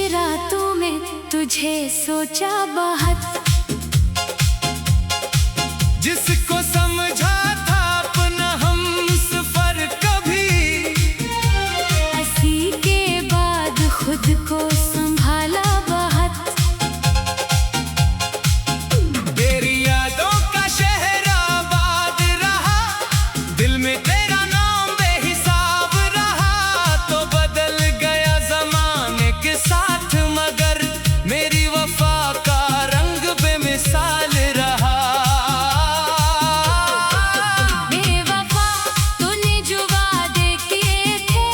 रातों में तुझे सोचा बहुत, जिसको समझा था अपना हम सफर कभी, हंसी के बाद खुद को संभाला बहुत। तेरी यादों का शहर आबाद रहा, दिल में तेरा नाम बेहिसाब रहा। तो बदल गया जमाने के साथ, मगर मेरी वफा का रंग बेमिसाल रहा। बेवफा तूने जो वादे किए थे,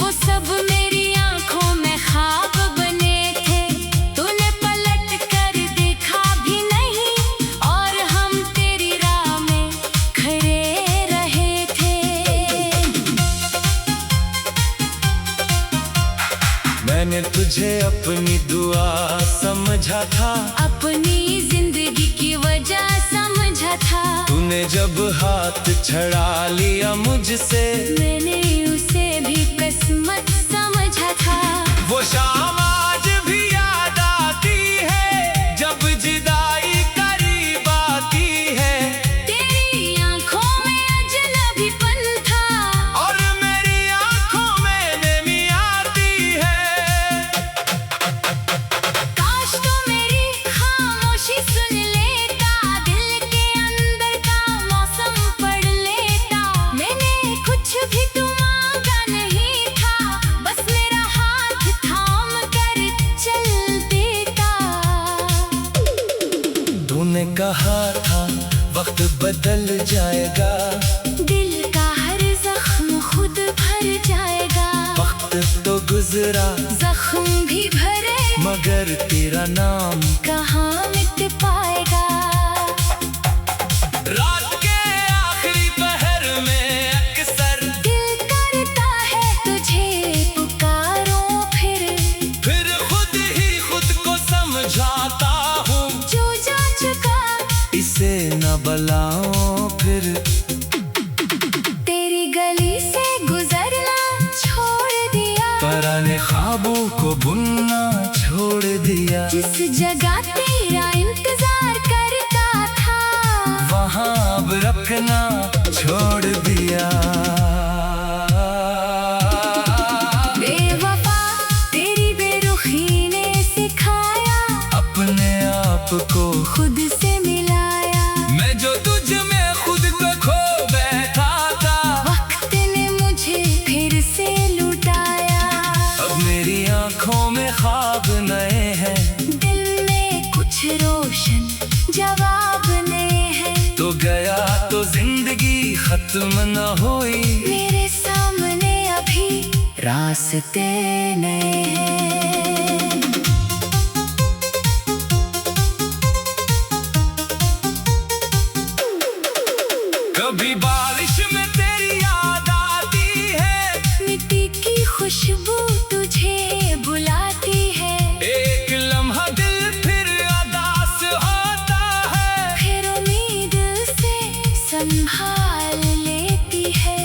वो सब मेरी आंखों में ख्वाब बने थे। तूने पलट कर देखा भी नहीं, और हम तेरी राह में खड़े रहे थे। मैंने तुझे अपनी दुआ समझा था, अपनी जिंदगी की वजह समझा था। तूने जब हाथ छड़ा लिया मुझसे, मैंने उसे भी किस्मत समझा था। वो शाम आज भी याद आती है, जब जुदाई करीब आती है। तेरी आंखों में अजनबीपन था, और मेरी आंखों में नमी आती है। काश तू मेरी खामोशी सुन लेता, दिल के अंदर का मौसम पढ़ लेता। मैंने कुछ भी तू मांगा नहीं था, बस मेरा हाथ थाम कर चल देता। तूने कहा था वक्त बदल जाएगा, दिल का हर जख्म खुद भर जाएगा। वक्त तो गुजरा जख्म भी भरे, मगर तेरा नाम कहाँ मिट पाएगा। रात के आखिरी पहर में अक्सर दिल करता है तुझे पुकारूं, फिर खुद ही खुद को समझाता हूँ, जो जा चुका इसे न बलाओ फिर। तेरी गली से गुजरना छोड़ दिया, पुराने ख्वाबों को बुनना छोड़ दिया। जिस जगह तेरा इंतजार करता था, वहाँ अब रखना छोड़ दिया। बेवफा तेरी बेरुखी ने सिखाया, अपने आप को खुद से मिलाया। मैं जो तुझ में खुद को खो बैठा था, वक्त ने मुझे फिर से लुटाया। अब मेरी आंखों में ख्वाब नए हैं, दिल में कुछ रोशन जवाब नए हैं। तो गया तो जिंदगी खत्म न हुई, मेरे सामने अभी रास्ते नए हैं। कभी बारिश में तेरी याद आती है, मिट्टी की खुशबू तुझे बुलाती है। एक लम्हा दिल फिर अदास होता है। फिर उम्मीद से संभाल लेती है।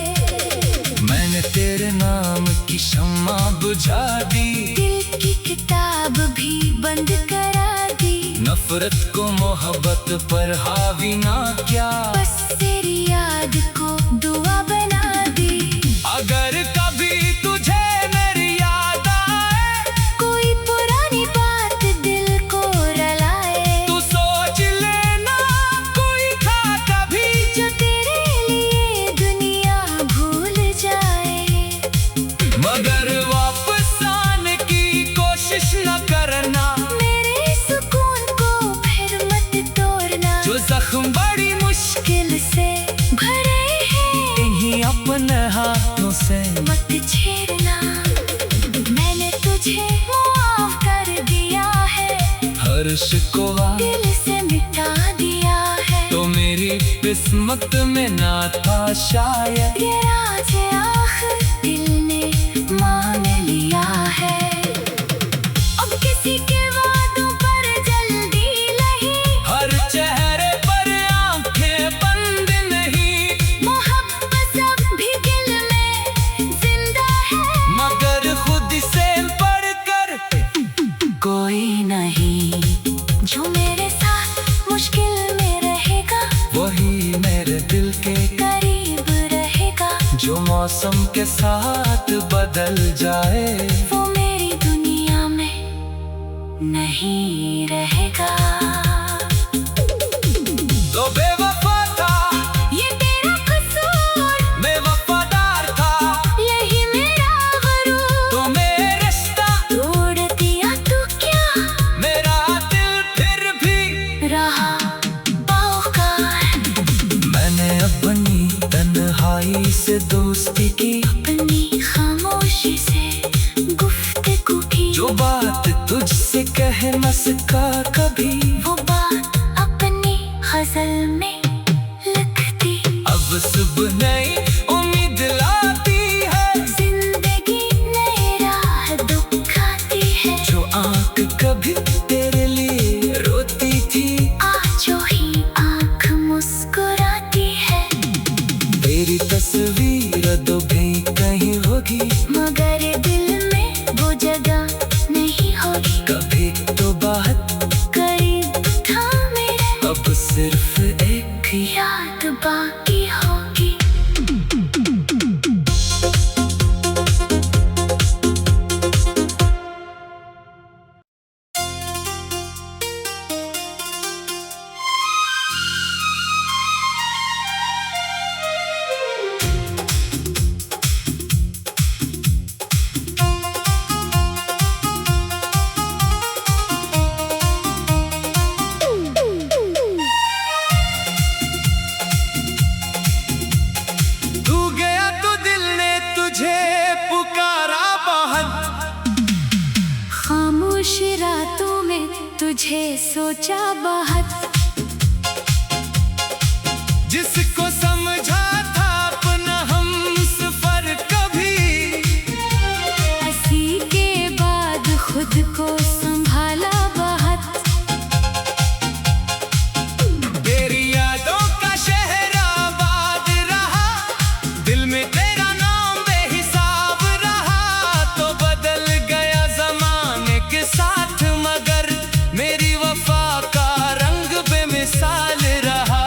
मैंने तेरे नाम की शम्मा बुझा दी, दिल की किताब भी बंद करा दी। नफरत को मोहब्बत पर हावी ना किया, बस तेरी याद को दुआ बना दी। अगर कभी तुझे मेरी याद आए, कोई पुरानी बात दिल को रुलाए, तू सोच लेना कोई था कभी, जो तेरे लिए दुनिया भूल जाए। मगर वापस आने की कोशिश न करना। मेरे सुकून को फिर मत तोड़ना, जो जख्म बड़ी मुश्किल से भरे हैं, इन्हीं अपने हाथों से मत छेड़ना। मैंने तुझे माफ कर दिया है, हर शिकवा दिल से मिटा दिया है। तो मेरी किस्मत में ना था शायद, ये राज आखिर दिल ने मान लिया है। अब किसी के वादों पर जल्दी नहीं, हर चेहरे पर आंखें बंद नहीं। मोहब्बत अब भी दिल में जिंदा है, मगर खुद से बढ़कर कोई नहीं जो मेरे साथ मुश्किल में रहेगा, वही मेरे दिल के करीब रहेगा। जो मौसम के साथ बदल जाए, वो मेरी दुनिया में नहीं रहेगा। तो बेवफा था ये तेरा कसूर, मैं वफादार था यही मेरा गरूर। तो मैं रिश्ता तोड़ दिया तू क्या, मेरा दिल फिर भी रहा बावकार। मैंने अपनी तन्हाई से दोस्ती की, अपनी खामोशी से गुफ्तगू की। जो बात तुझसे कह न सका कभी, वो बात अपनी गजल में लिख दी। अब सुबह नई उम्मीद लाती है, जिंदगी नई राह दिखाती है। जो आंख कभी तेरे लिए रोती थी, आज ही आंख मुस्कुराती है। तेरी तस्वीर तो भी कहीं होगी, मगर दिल में वो जगह नहीं होगी। कभी तो बात करीब था मेरे, अब सिर्फ एक याद बाकी होगी। तू गया तो दिल ने तुझे पुकारा बाहर, खामोश रातों में तुझे सोचा बहुत। जिसको समझा था अपना हम सफर कभी, हंसी के बाद खुद को संभाला बहुत। तेरी यादों का शहर आबाद रहा, दिल में तेरा नाम बेहिसाब रहा। तो बदल गया जमाने के साथ, मगर मेरी वफा का रंग बेमिसाल रहा।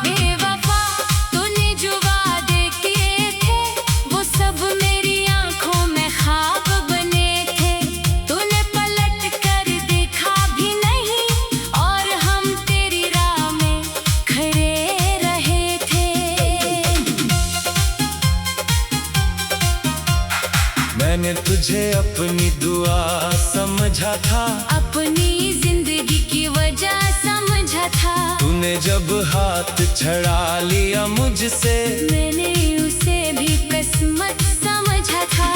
बेवफा तूने जो वादे किए थे, वो सब मेरी आंखों में ख्वाब बने थे। तूने पलट कर देखा भी नहीं, और हम तेरी राह में खड़े रहे थे। मैंने तुझे अपनी दुआ समझा था, अपनी जिंदगी की वजह समझा था। तूने जब हाथ छड़ा लिया मुझसे, मैंने उसे भी किस्मत समझा था।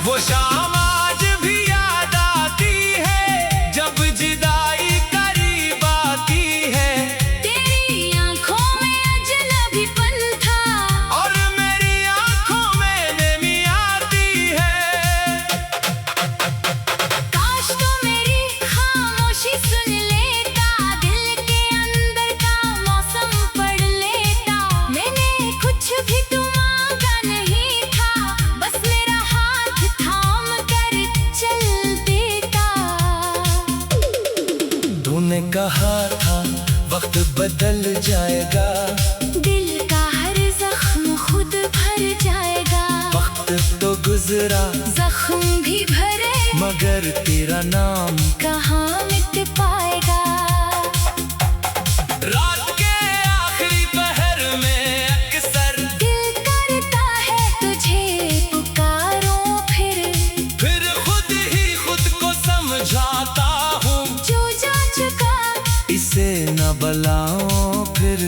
वो शाम आज भी याद आती है, जब जुदाई करीब आती है। तेरी आंखों में अजनबीपन था, और मेरी आंखों में नमी आती है। काश तो मेरी खामोशी सुन लेता, दिल के अंदर का मौसम पढ़ लेता। मैंने कुछ भी तो मांगा नहीं था, बस मेरा हाथ थाम कर चल देता। तूने कहा था वक्त बदल जाएगा, दिल का हर जख्म खुद भर जाएगा। वक्त तो गुजरा जख्म भी भरे, मगर तेरा नाम कहाँ मिट पाएगा। रात के आखिरी पहर में अक्सर दिल करता है तुझे पुकारूं फिर खुद ही खुद को समझाता हूँ, जो जा चुका इसे न बलाओ फिर।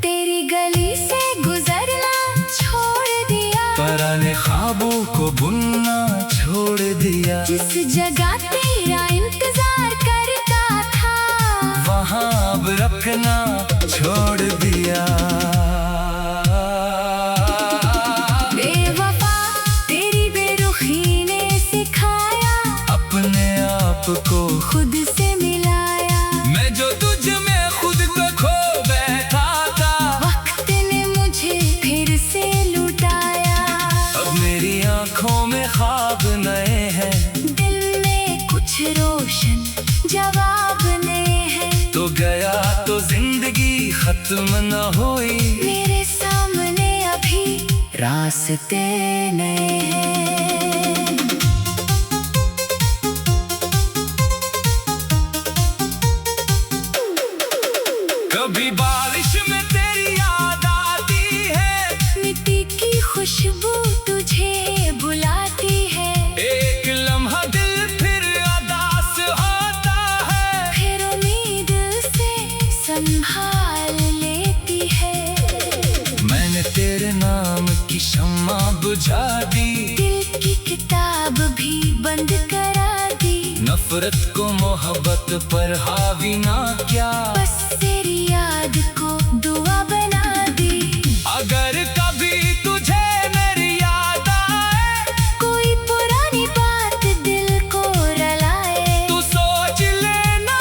तेरी गली से गुजरना छोड़ दिया, पुराने ख्वाबों को बुनना छोड़ दिया। जिस जगह तेरा इंतजार करता था, वहाँ अब रखना छोड़ दिया। बेवफा तेरी बेरुखी ने सिखाया, अपने आप को खुद से मिलाया। मैं जो तुझ में खुद को खो बैठा था, वक्त ने मुझे फिर से लुटाया। अब मेरी आंखों में ख्वाब नए हैं, दिल में कुछ रोशन जवाब नए हैं। तो गया तो जिंदगी खत्म न हुई, मेरे सामने अभी रास्ते नए हैं। कभी बारिश में तेरी याद आती है, मिट्टी की खुशबू तुझे बुलाती है। एक लम्हा दिल फिर अदास होता है, फिर उम्मीद से संभाल लेती है। मैंने तेरे नाम की शम्मा बुझा दी, दिल की किताब भी बंद करा दी। नफरत को मोहब्बत पर हावी ना किया, बस तेरी याद को दुआ बना दी। अगर कभी तुझे मेरी याद आए, कोई पुरानी बात दिल को रुलाए, तू सोच लेना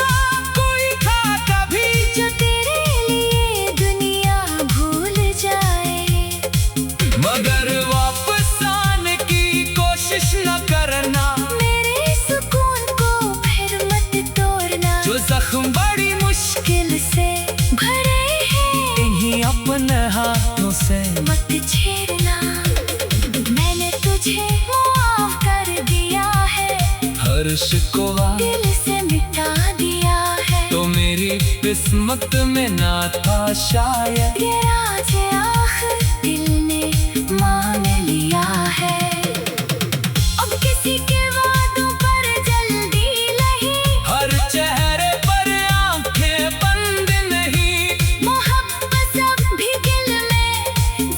कोई था कभी जो तेरे लिए दुनिया भूल जाए। मगर वापस आने की कोशिश न करना, मेरे सुकून को फिर मत तोड़ना। जो जख्म बड़ी मुश्किल से भरे हैं, इन्हीं अपने हाथों से मत छेड़ना। मैंने तुझे माफ कर दिया है, हर शिकवा दिल से मिटा दिया है। तो मेरी किस्मत में ना था शायद, ये राज आखिर दिल ने मान लिया है। अब किसी के वादों पर जल्दी नहीं, हर चेहरे पर आंखें बंद नहीं, मोहब्बत अब भी दिल में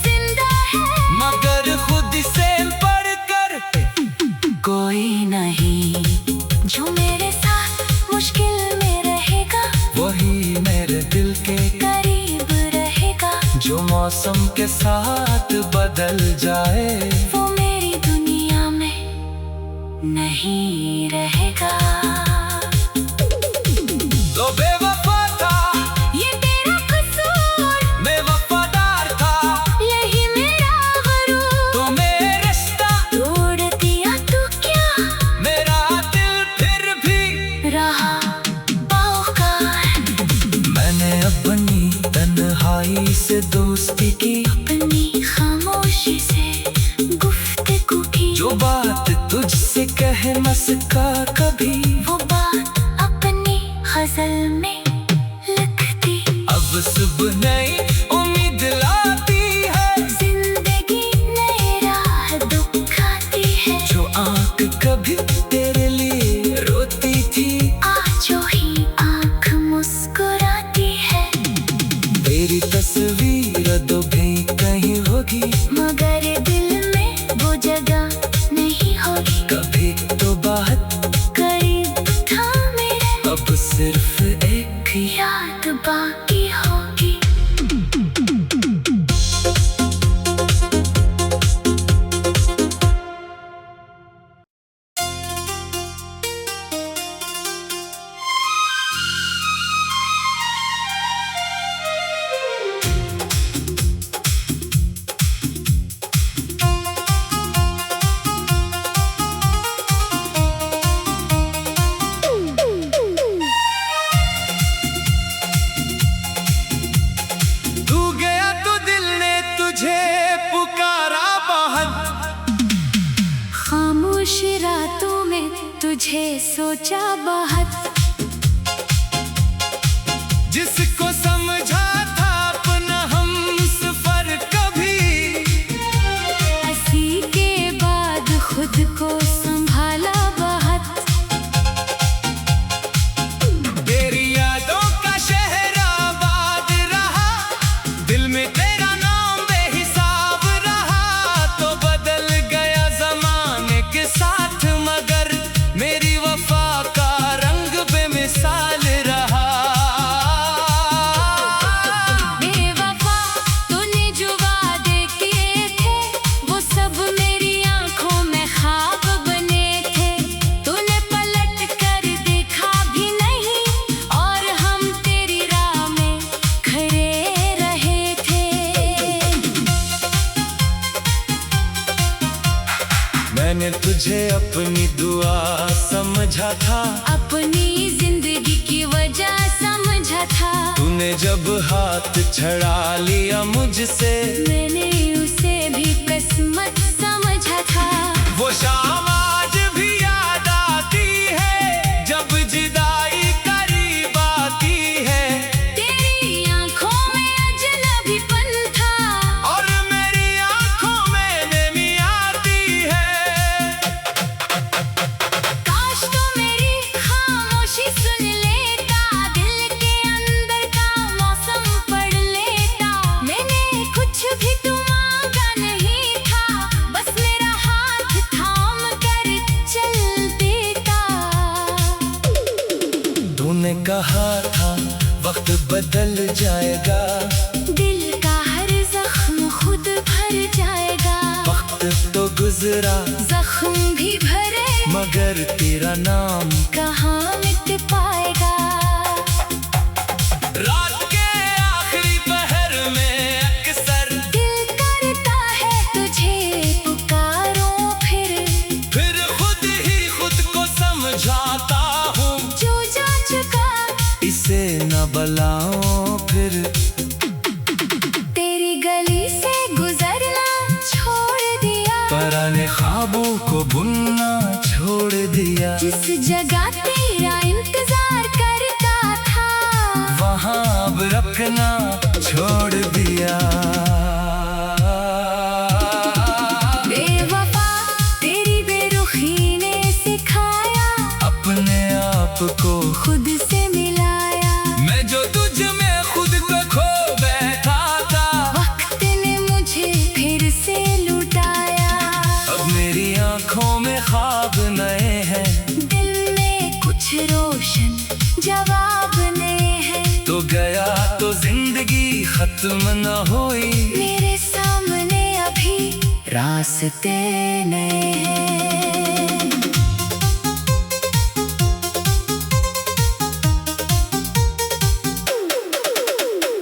जिंदा है। मगर खुद से बढ़कर कोई नहीं जो मेरे साथ मुश्किल में रहेगा, वही मेरे दिल के करीब रहेगा। जो मौसम के साथ बदल जाए, वो मेरी दुनिया में नहीं रहेगा। तो बेवफा था ये तेरा कसूर, मैं वफादार था, यही मेरा गरूर। तुम्हें रिश्ता तोड़ दिया तो क्या, मेरा दिल फिर भी रहा बावकार। मैंने अपनी तन्हाई से दोस्ती की, अपनी खामोशी से गुफ्तगू की। जो बात तुझसे कह न सका कभी, वो बात अपनी गजल में लिख दी। अब सुबह नई उम्मीद लाती है, जिंदगी नई राह दिखाती है। जो आंख कभी तेरे लिए रोती थी, आज जो ही आँख मुस्कुराती है। तेरी तस्वीर तो भी कहीं होगी, मगर दिल में वो जगह नहीं होगी। कभी तो बात करीब था मेरे, अब सिर्फ एक याद बाकी होगी। तू गया तो दिल ने तुझे पुकारा बहुत, खामोश रातों में तुझे सोचा बहुत। जिसको समझा था अपना हम सफर कभी, हंसी के बाद खुद को संभाला बहुत। तेरी यादों का शहर आबाद रहा, दिल में तेरा नाम बेहिसाब रहा। तो बदल गया जमाने के साथ, मगर मेरी वफा का रंग बेमिसाल रहा। बेवफा तूने जो वादे किए थे, वो सब मेरी आंखों में ख्वाब बने तुझे अपनी दुआ समझा था, अपनी जिंदगी की वजह समझा था। तूने जब हाथ छड़ा लिया मुझसे, मैंने उसे भी किस्मत समझा था। वो शाम आज भी याद आती है, जब जुदाई करीब आती है। तेरी आंखों में अजनबीपन था, और मेरी आंखों में नमी आती है। काश तो मेरी खामोशी सुन लेता, दिल के अंदर का मौसम पढ़ लेता। मैंने कुछ भी तो मांगा नहीं था, बस मेरा हाथ थाम कर चल देता। तूने कहा था वक्त बदल जाएगा, दिल का हर जख्म खुद भर जाएगा। वक्त तो गुजरा जख्म भी भरे, मगर तेरा नाम कहाँ मिट पाएगा। रात के आखिरी पहर में अक्सर दिल करता है तुझे पुकारूं, फिर खुद ही खुद को समझाता हूँ, जो जा चुका इसे न बलाओ फिर। तेरी गली से गुजरना छोड़ दिया, पुराने ख्वाबों को भूलना छोड़ दिया। जिस जगह तेरा इंतजार करता था, वहाँ अब रखना छोड़ दिया। बेवफा तेरी बेरुखी ने सिखाया, अपने आप को खुद से मिलाया। मैं जो तुझ में खुद को खो बैठा था, वक्त ने मुझे फिर से लुटाया। अब मेरी आंखों में ख्वाब नए हैं, दिल में कुछ रोशन जवाब नए हैं। तो गया तो जिंदगी खत्म न हुई, मेरे सामने अभी रास्ते नए हैं।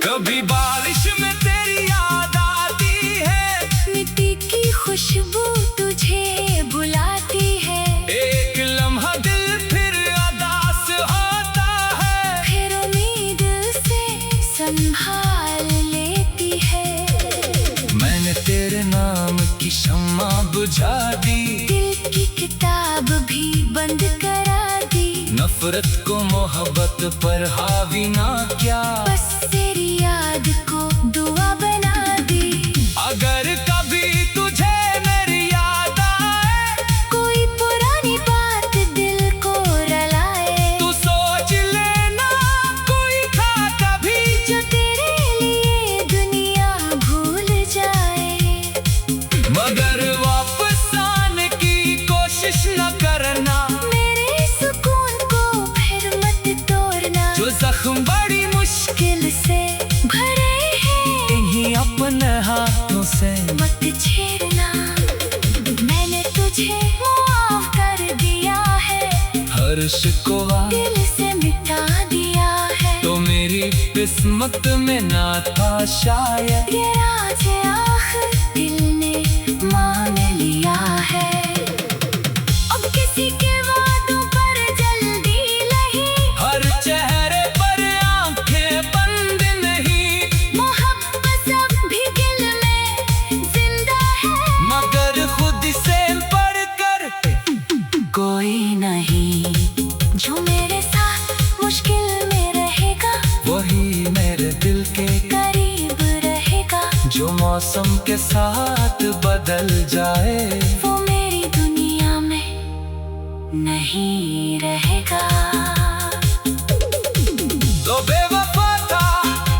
कभी बारिश में तेरी याद आती है, मिट्टी की खुशबू तुझे बुलाती है। एक लम्हा दिल फिर अदास होता है, फिर उम्मीद से संभाल लेती है। मैंने तेरे नाम की शम्मा बुझा दी, दिल की किताब भी बंद करा दी। नफरत को मोहब्बत पर हावी ना किया, बस तेरी याद को दुआ बना दी। अगर कभी तुझे मेरी याद आए, कोई पुरानी बात दिल को रलाए, तू सोच लेना कोई था कभी, जो तेरे लिए दुनिया भूल जाए। मगर वापस आने की कोशिश न करना। मेरे सुकून को फिर मत तोड़ना, जो जख्म बड़ी मुश्किल से भरे हैं, इन्हीं अपने हाथों से मत छेड़ना। मैंने तुझे माफ कर दिया है, हर शिकवा दिल से मिटा दिया है। तो मेरी किस्मत में ना था शायद, ये राज आखिर दिल ने मान लिया है। अब किसी के वादों पर जल्दी नहीं, हर चेहरे पर आंखें बंद नहीं, मोहब्बत अब भी दिल में जिंदा है। मगर खुद से बढ़कर कोई नहीं जो मेरे साथ मुश्किल में रहेगा, वही मेरे दिल के करीब रहेगा। जो मौसम के साथ बदल जाए, वो मेरी दुनिया में नहीं रहेगा। तो बेवफा था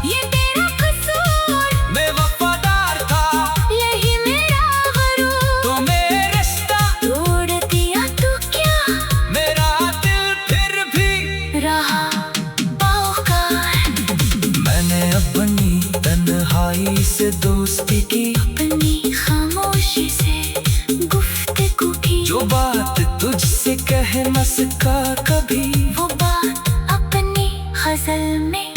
ये तेरा कसूर, मैं वफादार था, यही मेरा गुरूर। तो मेरा रिश्ता तोड़ दिया तो क्या, मेरा दिल फिर भी रहा बावकार। मैंने अपनी तन्हाई से दोस्ती की, अपनी खामोशी से गुफ्तगू की। जो बात तुझसे कह न सका कभी, वो बात अपनी गजल में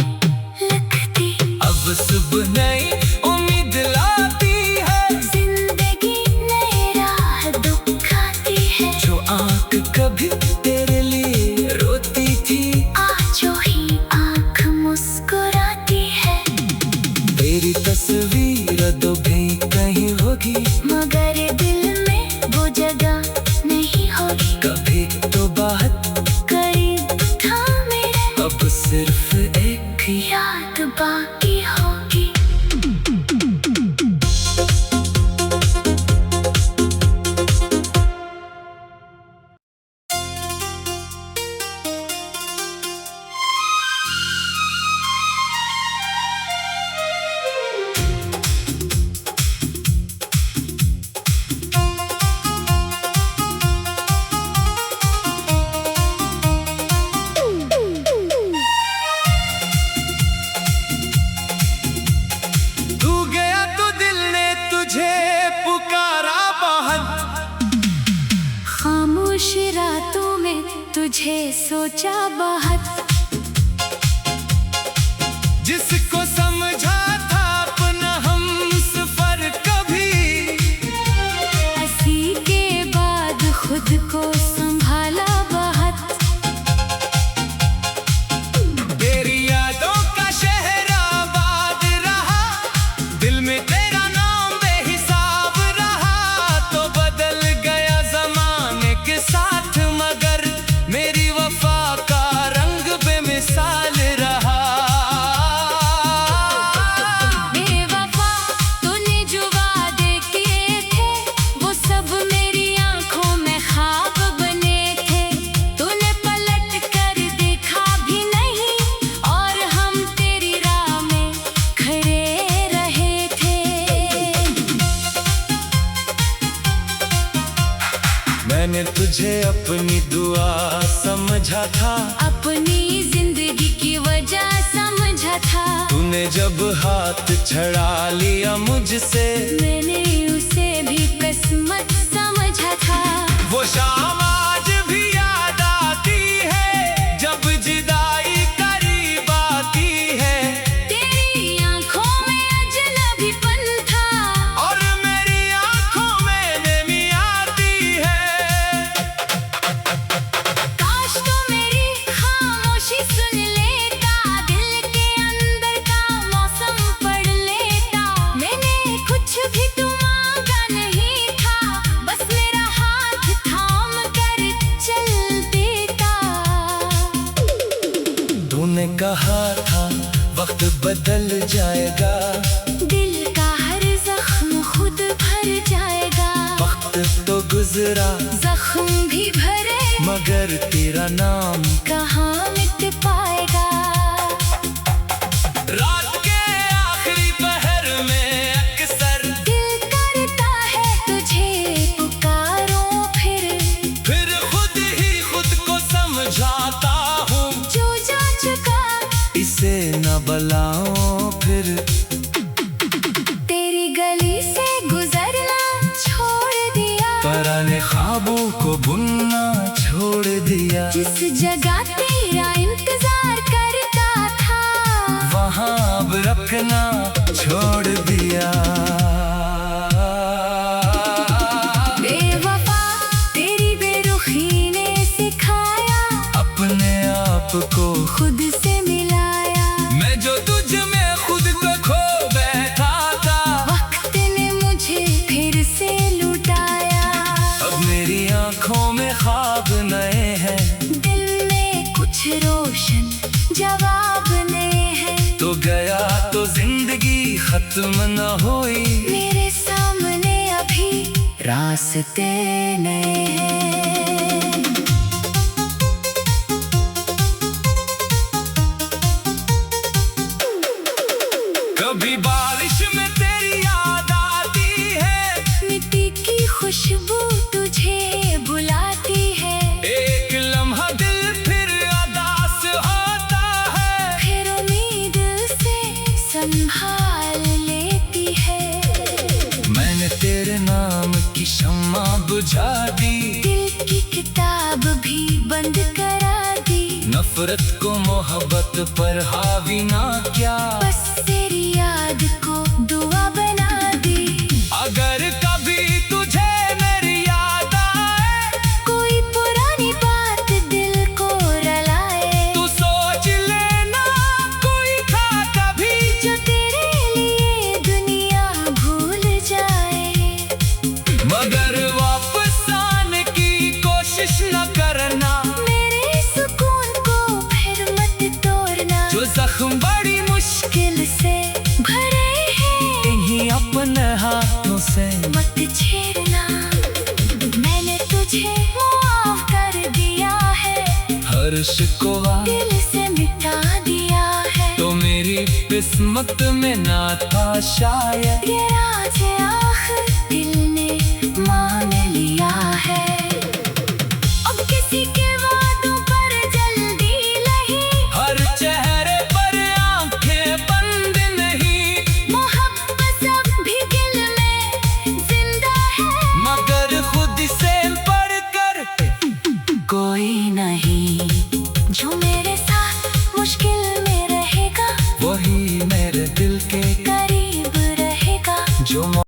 लिख दी। अब सुबह नई उम्मीद लाती है, जिंदगी नई राह दिखाती है। जो आंख कभी तेरे लिए रोती थी, आज जो ही आंख मुस्कुराती है। तेरी तस्वीर तो भी कहीं होगी, मगर दिल में वो जगह नहीं होगी। कभी तो बात करीब था मेरे, अब सिर्फ एक ही याद बाकी होगी। तू गया तो दिल ने तुझे पुकारा बहुत, खामोश रातों में तुझे सोचा बहुत। जिसको समझा था अपना हम सफर कभी, हंसी के बाद खुद को संभाला बहुत। तेरी यादों का शहर आबाद रहा, दिल में तेरा नाम बेहिसाब रहा। तो बदल गया जमाने के साथ, मगर मेरी वफा का रंग बेमिसाल रहा। बेवफा तूने जो वादे किए थे, वो सब मेरी आंखों में ख्वाब बने थे। तूने पलट कर देखा भी नहीं, और हम तेरी राह में खड़े रहे थे। मैंने तुझे अपनी दुआ समझा था, अपनी जिंदगी की वजह समझा था। तूने जब हाथ छड़ा लिया मुझसे, मैंने उसे भी किस्मत समझा था। वो शाम आज भी याद आती है, जब जुदाई करीब आती है। तेरी आंखों में अजनबीपन था, और मेरी आंखों में नमी आती है। काश तो मेरी खामोशी सुन लेता, दिल के अंदर का मौसम पढ़ लेता। मैंने कुछ भी तो मांगा नहीं था, बस मेरा हाथ थाम कर चल देता। तूने कहा था वक्त बदल जाएगा, दिल का हर जख्म खुद भर जाएगा। वक्त तो गुजरा जख्म भी भरे, मगर तेरा नाम कहाँ मिट पाएगा। रात के आखिरी पहर में अक्सर दिल करता है तुझे पुकारूं फिर खुद ही खुद को समझाता हूँ, जो जा चुका इसे न बुलाओ फिर। तेरी गली से गुजरना छोड़ दिया, पुराने ख्वाबों को भूलना छोड़ दिया। जिस जगह तेरा इंतजार करता था, वहाँ अब रखना छोड़ दिया। बेवफा तेरी बेरुखी ने सिखाया, अपने आप को खुद से मिलाया। मैं जो तुझ में खुद को खो बैठा था, वक्त ने मुझे फिर से लुटाया। अब मेरी आंखों में ख्वाब नए हैं, दिल में कुछ रोशन जवाब ने है। तो गया तो जिंदगी खत्म न हुई, मेरे सामने अभी रास्ते नए हैं। कभी बारिश में तेरी याद आती है, मिट्टी की खुशबू तुझे बुलाती है। एक लम्हा दिल फिर अदास होता है। फिर उम्मीद से संभाल लेती है। मैंने तेरे नाम की शम्मा बुझा दी, दिल की किताब भी बंद करा दी। नफरत को मोहब्बत पर हावी ना किया, बस तेरी याद को दुआ बना दी। अगर कभी तुझे मेरी याद आए, हर शिकवा दिल से मिटा दिया है। तो मेरी किस्मत में ना था शायद ये राज